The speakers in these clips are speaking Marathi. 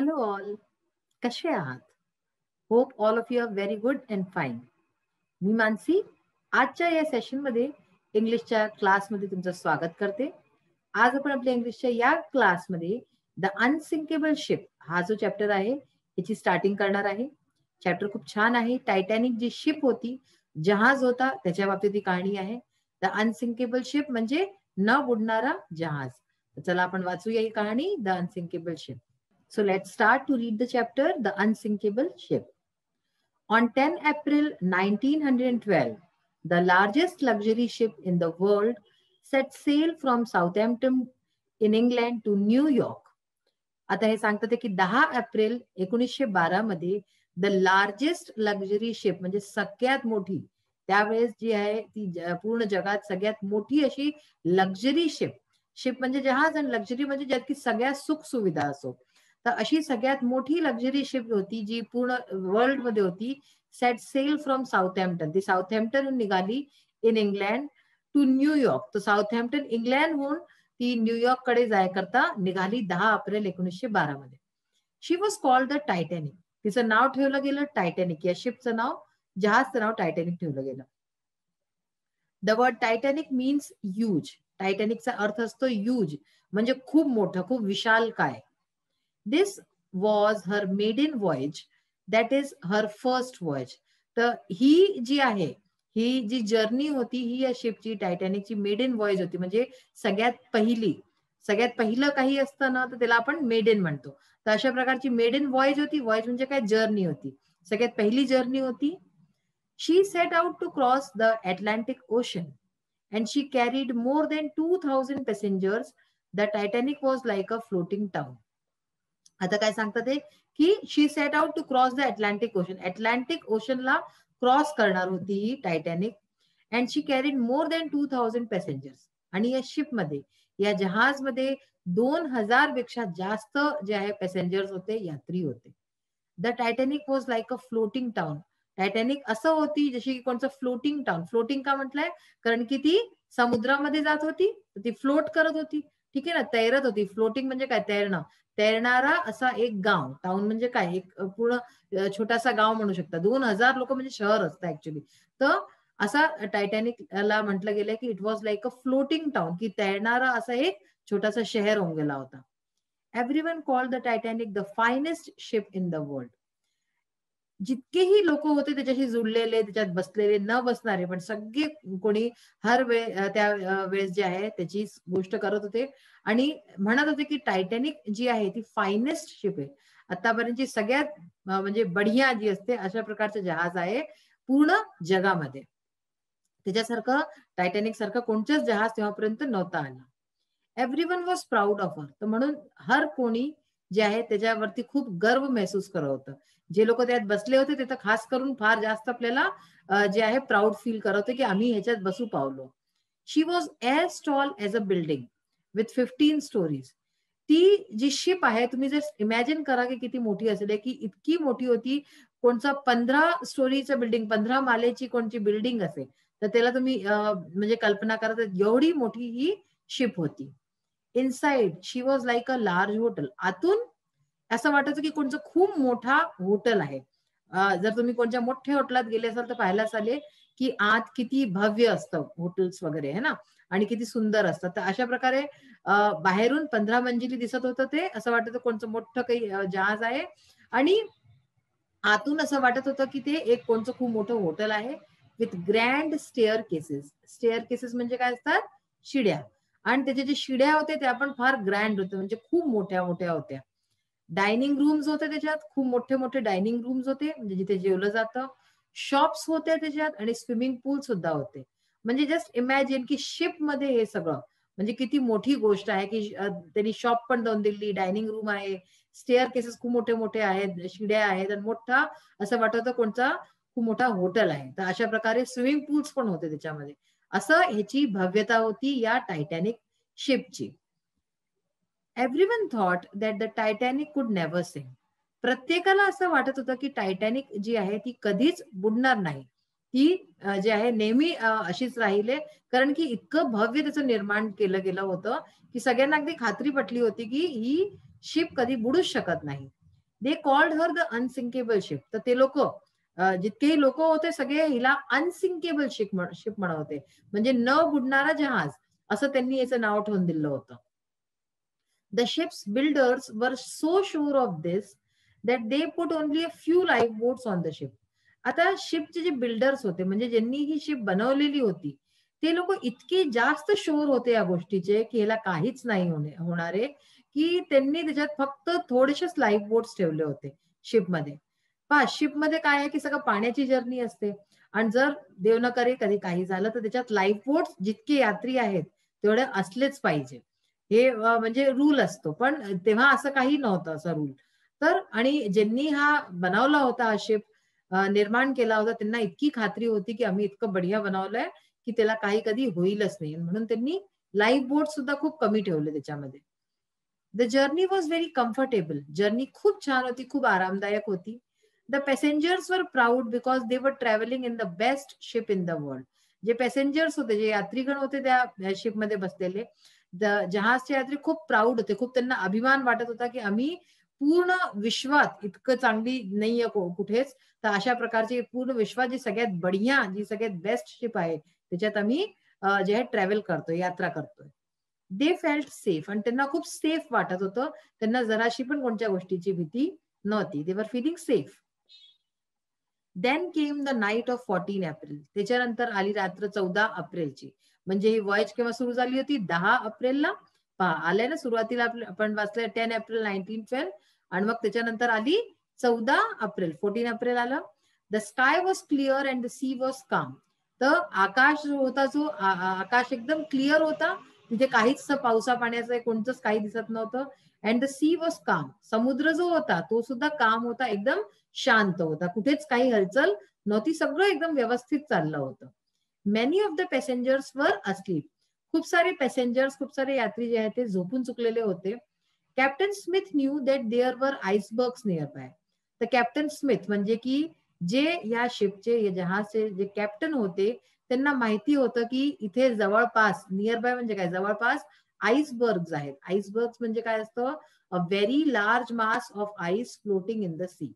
हॅलो ऑल, कसे आहात? Hope all of you are very good and fine. मी मानसी आजच्या या सेशनमध्ये इंग्लिशच्या क्लासमध्ये तुमचं स्वागत करते. आज आपण आपल्या इंग्लिशच्या या क्लासमध्ये द अनसिंकेबल शिप हा जो चॅप्टर आहे याची स्टार्टिंग करणार आहे. चॅप्टर खूप छान आहे. टायटॅनिक जी शिप होती, जहाज होता, त्याच्या बाबतीत ही कहाणी आहे. द अनसिंकेबल शिप म्हणजे न बुडणारा जहाज. तर चला आपण वाचूया ही कहाणी, the unsinkable ship. So let's start to read the chapter, The Unsinkable Ship. On 10 April 1912, the largest luxury ship in the world set sail from Southampton in England to New York. आता हे सांगतात की 10 एप्रिल 1912 मध्ये द लार्जेस्ट लक्झरी शिप म्हणजे सगळ्यात मोठी, त्यावेळेस जी आहे ती पूर्ण जगात सगळ्यात मोठी अशी लक्झरी शिप. शिप म्हणजे जहाज आणि लक्झरी म्हणजे ज्यात की सगळ्या सुख सुविधा असो. तर अशी सगळ्यात मोठी लक्झरी शिप होती जी पूर्ण वर्ल्ड मध्ये होती. सेट सेल फ्रॉम साऊथहॅम्प्टन, ती साऊथहॅम्प्टन निघाली इन इंग्लंड टू न्यूयॉर्क. तर साऊथहॅम्प्टन इंग्लंडहून ती न्यूयॉर्क कडे जाय करता निघाली 10 एप्रिल 1912 मध्ये. शी वॉज कॉल्ड द टायटॅनिक. तिचं नाव ठेवलं गेलं टायटॅनिक. या शिपचं नाव, जहाजचं नाव टायटॅनिक ठेवलं गेलं. The word Titanic means huge. टायटॅनिकचा अर्थ असतो ह्यूज म्हणजे खूप मोठं, खूप विशाल काय. This was her maiden voyage, that is her first voyage. तर ही जी आहे, ही जी जर्नी होती, ही या शिपची, टायटॅनिकची मेडन व्हॉयज होती. म्हणजे सगळ्यात पहिलं काही असतं ना, तर त्याला आपण मेडन म्हणतो. तर अशा प्रकारची मेडन व्हॉयज होती. व्हॉयज म्हणजे काय, जर्नी होती, सगळ्यात पहिली जर्नी होती. She set out to cross the Atlantic ocean and she carried more than 2000 passengers. The Titanic was like a floating town. आता काय सांगतात ते की she set out to cross the Atlantic ocean. Atlantic ओशनला क्रॉस करणार होती ही Titanic. And she carried more than 2000 passengers. आणि या शिपमध्ये, या जहाजमध्ये 2000 पेक्षा जास्त जे आहे पॅसेंजर्स होते, यात्री होते. The Titanic was like a floating town. Titanic असं होती जशी की कोणचं फ्लोटिंग टाउन. फ्लोटिंग का म्हटलंय, कारण की ती समुद्रामध्ये जात होती, ती फ्लोट करत होती. ठीक आहे ना, तैरत होती. फ्लोटिंग म्हणजे काय, तैरणं. तैरणारा असा एक गाव. टाउन म्हणजे काय, एक पूर्ण छोटासा गाव म्हणू शकता. 2000 लोक म्हणजे शहर असतं ऍक्च्युली. तर असा टायटॅनिकला म्हटलं गेलं की it was like a floating town, की तैरणारा असा एक छोटासा शहर होऊन गेला होता. Everyone called the Titanic the finest ship in the world. जितकेही लोक होते त्याच्याशी जुळलेले, त्याच्यात बसलेले, न बसणारे, पण सगळे कोणी हर त्या वेळेस जे आहे त्याची गोष्ट करत होते आणि म्हणत होते की टायटॅनिक जी आहे ती फायनेस्ट शिप आहे. आतापर्यंतची सगळ्यात म्हणजे बढिया जी असते अशा प्रकारचं जहाज आहे पूर्ण जगामध्ये. त्याच्यासारखं, टायटॅनिक सारखं कोणतंच जहाज तेव्हापर्यंत नव्हतं आलं. Everyone was proud of her. तर म्हणून हर कोणी जे आहे त्याच्यावरती खूप गर्व महसूस करत होतं. जे लोक त्यात बसले होते ते तर खास करून फार जास्त आपल्याला जे आहे प्राऊड फील करत होते की आम्ही ह्याच्यात बसू पावलो. She was as tall as a building with 15 storeys. ती जी शिप आहे, तुम्ही जर इमॅजिन करा की किती मोठी असेल, की इतकी मोठी होती. कोणचा 15 स्टोरीचं बिल्डिंग, 15 मालेची कोणची बिल्डिंग असेल, तर त्याला तुम्ही म्हणजे कल्पना करा, तर एवढी मोठी ही शिप होती. Inside she was like a large hotel. आतून असं वाटायचं की कोणचं खूप मोठा होटल आहे. जर तुम्ही कोणत्या मोठ्या होटलात गेले असाल तर पाहायला चालेल की आत किती भव्य असतं हॉटेल्स वगैरे, है ना, आणि किती सुंदर असतात. तर अशा प्रकारे बाहेरून 15 मंजिली दिसत होतं. ते असं वाटत होतं कोणचं मोठं काही जहाज आहे, आणि आतून असं वाटत होतं की ते एक कोणचं खूप मोठं होटल आहे with grand stair cases. Stair cases म्हणजे काय असतात, शिड्या. आणि त्याच्या जे शिड्या होते त्या पण फार ग्रँड होते, म्हणजे खूप मोठ्या मोठ्या होत्या. डायनिंग रूम्स होते त्याच्यात, खूप मोठे मोठे डायनिंग रूम्स होते, म्हणजे जिथे जेवलं जातं. शॉप्स होत्या त्याच्यात आणि स्विमिंग पूल सुद्धा होते. म्हणजे जस्ट इमॅजिन की शिप मध्ये हे सगळं म्हणजे किती मोठी गोष्ट आहे की त्यांनी शॉप पण दोन दिली, डायनिंग रूम आहे, स्टेअर केसेस खूप मोठे मोठे आहेत, शिड्या आहेत, आणि मोठा असं वाटतं कोणता खूप मोठा होटल आहे. तर अशा प्रकारे स्विमिंग पूल्स पण होते त्याच्यामध्ये. असं ह्याची भव्यता होती या टायटॅनिक शिपची. Everyone thought that the Titanic could never sink. प्रत्येकाला असं वाटत होतं की टायटॅनिक जी आहे ती कधीच बुडणार नाही. ती जी आहे नेहमी अशीच राहिले, कारण की इतकं भव्य त्याचं निर्माण केलं गेलं होतं की सगळ्यांना अगदी खात्री पटली होती की ही शिप कधी बुडूच शकत नाही. They called her the unsinkable ship. तर ते लोक जितकेही लोक होते सगळे हिला अनसिंकेबल शिप म्हणत होते, म्हणजे न बुडणारा जहाज, असं त्यांनी याचं नाव ठेवून दिलं होतं. The ship's builders were so sure of this that they put only a few lifeboats on the ship. आता शिपचे जे बिल्डर्स होते, म्हणजे ज्यांनी ही शिप बनवलेली होती, ते लोक इतके जास्त शुअर होते या गोष्टीचे की ह्याला काहीच नाही होणार आहे, की त्यांनी त्याच्यात फक्त थोडेसेच लाईफ बोट्स ठेवले होते शिपमध्ये. पहा, शिपमध्ये काय आहे की सगळं पाण्याची जर्नी असते, आणि जर देव न करे कधी काही झालं तर त्याच्यात लाईफ बोट्स जितके यात्री आहेत तेवढे असलेच पाहिजे. हे म्हणजे रूल असतो. पण तेव्हा असं काही नव्हतं, असं रूल. तर आणि ज्यांनी हा बनवला होता, हा शिप निर्माण केला होता, त्यांना इतकी खात्री होती की आम्ही इतकं बढिया बनवलंय की त्याला काही कधी होईलच नाही, म्हणून त्यांनी लाईफ बोट सुद्धा खूप कमी ठेवले त्याच्यामध्ये. The journey was very comfortable. Journey खूप छान होती, खूप आरामदायक होती. द पॅसेंजर्स वर प्राऊड बिकॉज दे वर travelling in the best ship in the world. जे पॅसेंजर्स होते, जे यात्रीगण होते त्या शिपमध्ये बसलेले, जहाजचे यात्री खूप प्राऊड होते, खूप त्यांना अभिमान वाटत होता की आम्ही पूर्ण विश्वात इतकं चांगली नाहीये कुठेच, तर अशा प्रकारची पूर्ण विश्वात जी सगळ्यात बढिया, जी सगळ्यात बेस्ट शिप आहे त्याच्यात आम्ही जे आहे ट्रॅव्हल करतोय, यात्रा करतोय. दे फेल्ट सेफ, आणि त्यांना खूप सेफ वाटत होतं. त्यांना जराशी पण कोणत्या गोष्टीची भीती नव्हती. They were feeling safe. Then came the night of 14 April. त्याच्यानंतर आली रात्र 14 एप्रिलची. म्हणजे ही वॉयज केव्हा सुरू झाली होती? 10 एप्रिलला. पहा, आलंय ना सुरुवातीला आपण वाचलंय 10 एप्रिल 1912, आणि मग त्याच्यानंतर आली 14 एप्रिल, 14 एप्रिल आलं. The sky was clear and the sea was calm. तर आकाश जो होता, जो आकाश एकदम क्लिअर होता, तिथे काहीच पावसा पाण्याचं कोणतंच काही दिसत नव्हतं. अँड द सी वॉज काम. समुद्र जो होता तो सुद्धा काम होता, एकदम शांत होता, कुठेच काही हलचल नव्हती, सगळं एकदम व्यवस्थित चाललं होतं. मेनी ऑफ द पॅसेंजर्स वर अस्लीप. खूप सारे पॅसेंजर्स, खूप सारे यात्री जे आहेत ते झोपून चुकलेले होते. Captain Smith knew that there were icebergs nearby. तर कॅप्टन स्मिथ म्हणजे की जे या शिपचे, या जहाजचे जे कॅप्टन होते, त्यांना माहिती होतं की इथे जवळपास, नियर बाय म्हणजे काय, जवळपास आईसबर्ग्स आहेत. आईसबर्ग्स म्हणजे काय असतं? A very large mass of ice floating in the sea.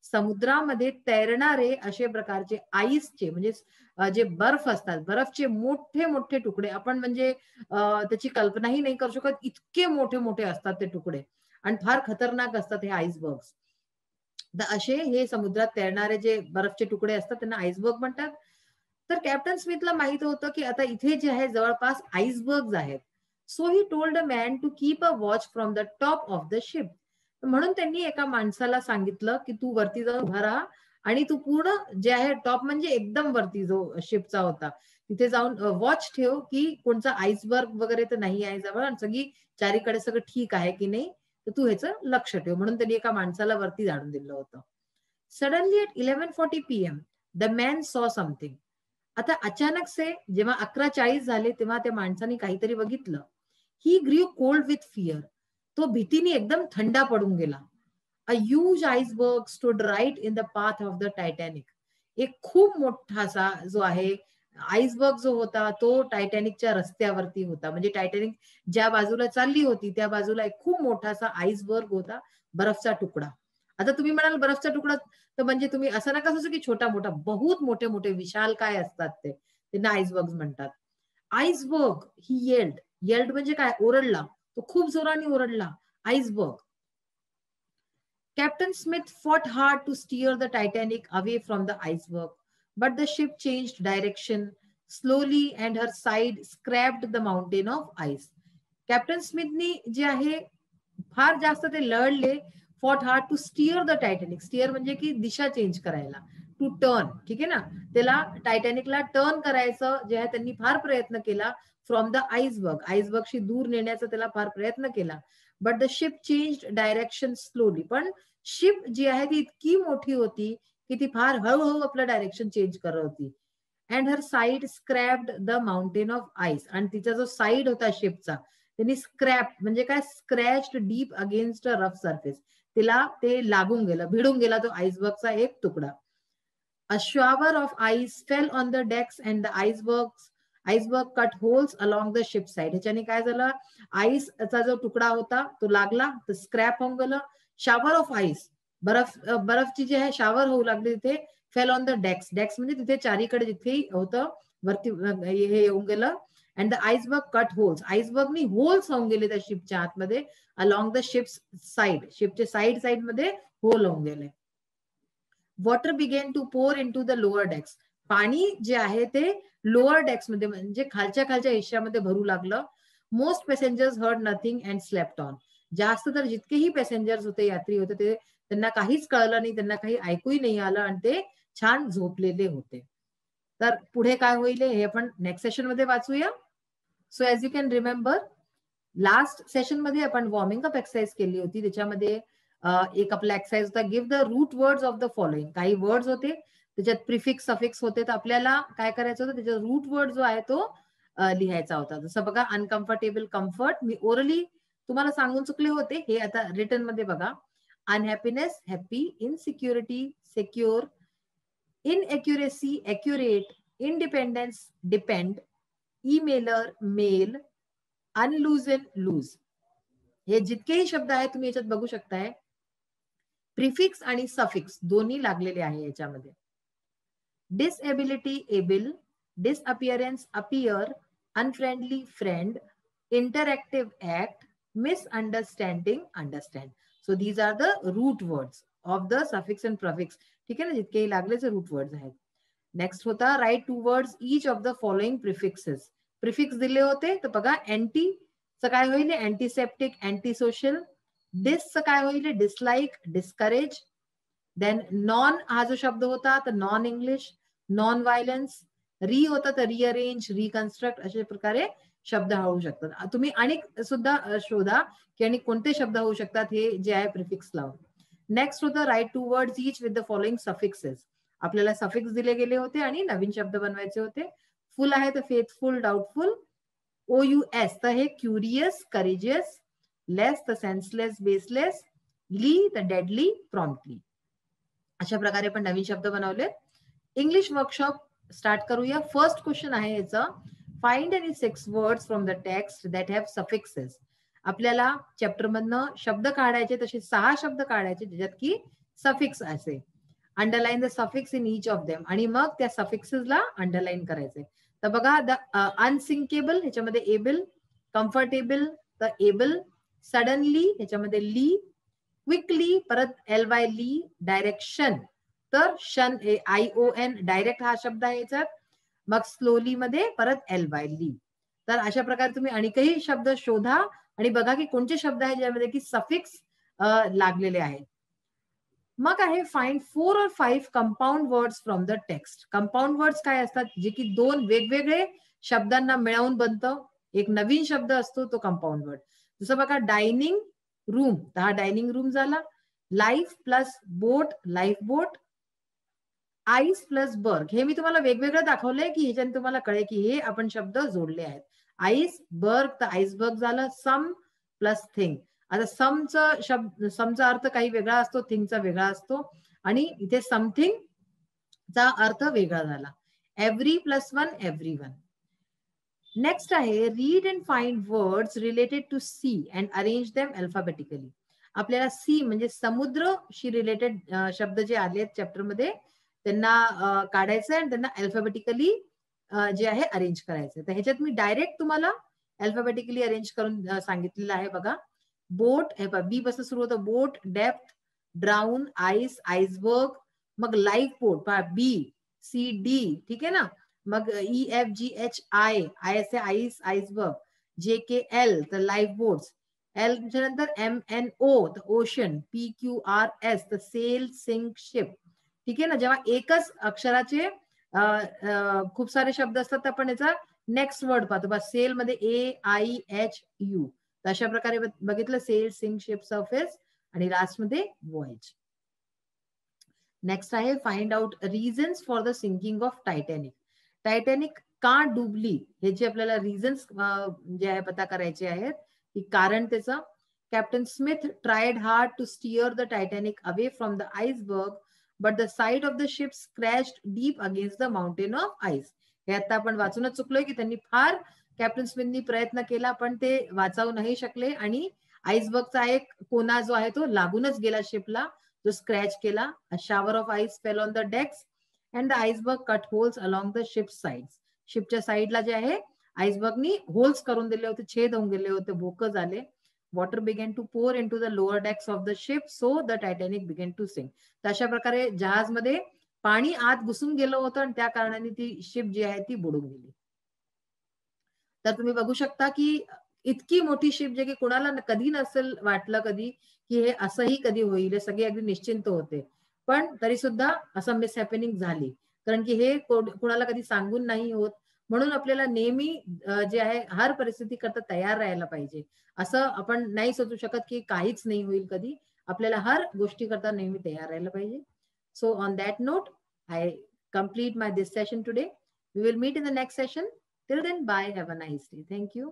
समुद्रामध्ये तैरणारे असे प्रकारचे आईसचे, म्हणजे जे बर्फ असतात, बर्फचे मोठे मोठे तुकडे, आपण म्हणजे त्याची कल्पनाही नाही करू शकत, इतके मोठे मोठे असतात ते तुकडे, आणि फार खतरनाक असतात हे आईसबर्ग्स. तर असे हे समुद्रात तैरणारे जे बर्फचे तुकडे असतात त्यांना आईसबर्ग म्हणतात. तर कॅप्टन स्मिथला माहित होतं की आता इथे जे आहे जवळपास आईसबर्ग्स आहेत. So he told a man to keep a watch from the top of the ship. म्हणून त्यांनी एका माणसाला सांगितलं की तू वरती जाऊन उभा राहा, आणि तू पूर्ण जे आहे टॉप म्हणजे एकदम वरती जो शिपचा होता तिथे जाऊन वॉच ठेव की कोणचा आईसबर्ग वगैरे तर नाही आहे जवळ, आणि सगळी चारीकडे सगळं ठीक आहे की नाही, तर तू ह्याचं लक्ष ठेव, म्हणून त्यांनी एका माणसाला वरती झाडून दिलं होतं. Suddenly eight 11:40 PM the man सॉ समथिंग. आता अचानक से जेव्हा 11:40 झाले तेव्हा त्या माणसाने काहीतरी बघितलं. He grew cold with fear. तो भीतीने एकदम थंडा पडून गेला. A huge iceberg stood right in the path of the Titanic. एक खूप मोठासा जो आहे आइसबर्ग जो होता तो टायटॅनिकच्या रस्त्यावरती होता. म्हणजे टायटॅनिक ज्या बाजूला चालली होती त्या बाजूला एक खूप मोठासा आइसबर्ग होता, बर्फचा तुकडा. आता तुम्ही म्हणाल बर्फचा तुकडा, तर म्हणजे तुम्ही असं नका समजू की छोटा मोठा, बहुत मोठे मोठे विशाल काय असतात ते, त्यांना आइसबर्ग म्हणतात. आइसबर्ग ही येल्ड. येल्ड म्हणजे काय? ओरडला. तो खूप जोराने ओरडला. Iceberg. Captain Smith fought hard to steer the Titanic away from the iceberg, but the ship changed direction slowly and her side scraped the mountain of ice. Captain स्मिथनी जे आहे फार जास्त ते लढले. Fought hard to steer the Titanic. Steer म्हणजे की दिशा चेंज करायला. टू टर्न, ठीक आहे ना, त्याला टायटॅनिकला टर्न करायचं जे आहे त्यांनी फार प्रयत्न केला. फ्रॉम द आईसबर्ग, आईसबर्गशी दूर नेण्याचा त्याला फार प्रयत्न केला. But the ship change direction slowly. पण शिप जी आहे ती इतकी मोठी होती की ती फार हळूहळू आपलं डायरेक्शन चेंज करत होती. And her side scraped the mountain of ice. आणि तिचा जो साईड होता शिपचा त्यांनी स्क्रॅप म्हणजे काय, scratched deep against a rough surface. तिला ते लागून गेलं, भिडून गेला तो आईसबर्गचा एक तुकडा. A shower of ice fell on the decks and the iceberg cut holes along the ship side. ह्याच्याने काय झालं, आईसचा जो तुकडा होता तो लागला, तर स्क्रॅप होऊन गेलं. शॉवर ऑफ आईस, बर्फची जी आहे शावर होऊ लागली तिथे. Fell on the decks. Decks म्हणजे तिथे चारीकडे जिथे होतं वरती हे येऊन गेलं. And the iceberg cut holes. आईसबर्गनी होल्स होऊन गेले त्या शिपच्या आतमध्ये अलॉंग द शिप्स साइड. शिपचे साइड मध्ये होल होऊन गेले. Water began to pour into the lower decks. पाणी जे आहे ते लोअर डेक्स मध्ये म्हणजे खालच्या हिश्श्यामध्ये भरू लागलं. Most passengers heard nothing and slept on. जास्त तर जितकेही पॅसेंजर्स होते, यात्री होते, ते त्यांना काहीच कळलं नाही, त्यांना काही ऐकूही नाही आलं आणि ते छान झोपलेले होते. तर पुढे काय होईल हे आपण नेक्स्ट सेशन मध्ये वाचूया. So as you can remember, last session मध्ये आपण वॉर्मिंग अप एक्सरसाइज केली होती. त्याच्यामध्ये एक आपला एक्सरसाइज होता, give the root words of the following. काही वर्ड्स होते त्याच्यात प्रिफिक्स सफिक्स होते, तर आपल्याला काय करायचं होतं, त्याच्यात रूट वर्ड जो आहे तो लिहायचा होता. जसं बघा अनकम्फर्टेबल, कम्फर्ट. मी ओरली तुम्हाला सांगून चुकले होते, हे आता रिटर्न मध्ये बघा. Unhappiness, happy. Insecurity, secure. Inaccuracy, accurate. Independence, depend. Emailer, mail. Unloosen, loose. हे जितकेही शब्द आहेत तुम्ही याच्यात बघू शकताय, प्रिफिक्स आणि सफिक्स दोन्ही लागलेले आहे याच्यामध्ये. Disability, able. Disappearance, appear. Unfriendly, friend. Interactive, act. Misunderstanding, understand. So these are the root words of the suffix and prefix. ठीक आहे ना, जितकेही लागलेचे रूट वर्ड्स आहेत. नेक्स्ट होता write two words each of the following prefixes. Prefix दिले होते तर बघा, अँटी च काय होईल, अँटीसेप्टिक, अँटी सोशल. डिसचं काय होईल, डिसलाइक, डिस्करेज. देन नॉन हा जो शब्द होता तर नॉन इंग्लिश, नॉन व्हायलन्स. री होता तर रिअरेंज, रिकन्स्ट्रक्ट. अशा प्रकारे शब्द होऊ शकतात. तुम्ही अनेक सुद्धा शोधा की आणि कोणते शब्द होऊ शकतात हे जे आहे प्रिफिक्स लावून. नेक्स्ट होतं write two words each with the following suffixes. आपल्याला सफिक्स दिले गेले होते आणि नवीन शब्द बनवायचे होते. फुल आहे तर फेथफुल, डाऊटफुल. OUS तर हे क्युरियस, करेजियस. लेस तर सेन्सलेस, बेसलेस. ली तर डेडली, प्रॉम्प्टली. अशा प्रकारे पण नवीन शब्द बनवले. इंग्लिश वर्कशॉप स्टार्ट करूया. फर्स्ट क्वेश्चन आहे याचा, find any 6 words from the text that have suffixes. आपल्याला चॅप्टर मधनं शब्द काढायचे, तसे 6 शब्द काढायचे ज्याच्यात की सफिक्स असे. Underline the suffix in each of them. आणि मग त्या सफिक्सेसला अंडरलाईन करायचे. तर बघा, द अनसिंकेबल ह्याच्यामध्ये एबल. कम्फर्टेबल तर एबल. सडनली ह्याच्यामध्ये ली. क्विकली परत LY, ली. डायरेक्शन तर शन, ION, डायरेक्ट हा शब्द आहे याच्यात. मग स्लोली मध्ये परत LY, ली. तर अशा प्रकारे तुम्ही अनेकही शब्द शोधा आणि बघा की कोणते शब्द आहेत ज्यामध्ये की सफिक्स लागलेले आहेत. मग आहे find 4 or 5 compound words from the text. Compound words काय असतात, जे की 2 वेगवेगळे शब्दांना मिळवून बनतं. एक नवीन शब्द असतो तो कंपाऊंड वर्ड. जसं बघा डायनिंग रूम, तर हा डायनिंग रूम झाला. लाईफ प्लस बोट, लाईफ बोट. आईस प्लस बर्ग, हे मी तुम्हाला वेगवेगळं दाखवलंय की ह्याच्याने तुम्हाला कळेल की हे आपण शब्द जोडले आहेत. आईस, बर्ग तर आईसबर्ग झालं. सम प्लस थिंग. आता समचा अर्थ काही वेगळा असतो, थिंगचा वेगळा असतो आणि इथे समथिंग चा अर्थ वेगळा झाला. Every plus one, everyone. Next आहे read and find words related to sea and arrange them alphabetically. आपल्याला सी म्हणजे समुद्रशी रिलेटेड शब्द जे आले चॅप्टर मध्ये त्यांना काढायचं आणि त्यांना अल्फाबेटिकली जे आहे अरेंज करायचं. तर ह्याच्यात मी डायरेक्ट तुम्हाला अल्फाबेटिकली अरेंज करून सांगितलेलं आहे. बघा, बोट, हे बी पासून सुरू होतं, boat. Depth, drown, ice, iceberg. मग लाईफ बोट, BCD, ठीक आहे ना. मग EFGHI, IS ice, iceberg. JKL तर लाईफ बोट्स. L नंतर MNO तर ओशन. PQRS तर सेल, सिंक, शिप. ठीक आहे ना. जेव्हा एकच अक्षराचे खूप सारे शब्द असतात तर आपण याचा नेक्स्ट वर्ड पाहतो. बस सेल मध्ये AIHU. अशा प्रकारे बघितलं, सेल, सिंक, शिप, सरफेस आणि लास्ट मध्ये वॉयज. नेक्स्ट आहे find out reasons for the sinking of Titanic. Titanic का डुबली ह्याचे आपल्याला रिझन्स जे आहे पता करायचे आहेत, की कारण त्याचं. Captain Smith tried hard to steer the Titanic away from the iceberg but the side of the ship scratched deep against the mountain of ice. हे आता आपण वाचूनच चुकलोय की त्यांनी फार कॅप्टन स्मिथनी प्रयत्न केला पण ते वाचवू नाही शकले आणि आईसबर्गचा एक कोना जो आहे तो लागूनच गेला शिपला. जो स्क्रॅच केला. A shower of ice fell on the decks and the iceberg cut holes along the ship sides. शिपच्या साईडला जे आहे आईसबर्गनी होल्स करून दिले होते, छेद होऊन गेले होते, भोकं झाले. Water began to pour into the lower decks of the ship so the Titanic began to sink. तर अशा प्रकारे जहाजमध्ये पाणी आत घुसून गेलं होतं आणि त्या कारणाने ती शिप जी आहे ती बुडून गेली. तर तुम्ही बघू शकता की इतकी मोठी शिप जे की कुणाला कधी नसेल वाटलं कधी की हे असंही कधी होईल, हे सगळे अगदी निश्चिंत होते. पण तरी सुद्धा असं मिसहॅपनिंग झाली. कारण की हे कुणाला कधी सांगून नाही होत. म्हणून आपल्याला नेहमी जे आहे हर परिस्थिती करता तयार राहायला पाहिजे. असं आपण नाही सोचू शकत की काहीच नाही होईल कधी. आपल्याला हर गोष्टी करता नेहमी तयार राहायला पाहिजे. So on that note, I complete my this session today. We will meet in the next session. Till then, bye. Have a nice day. Thank you.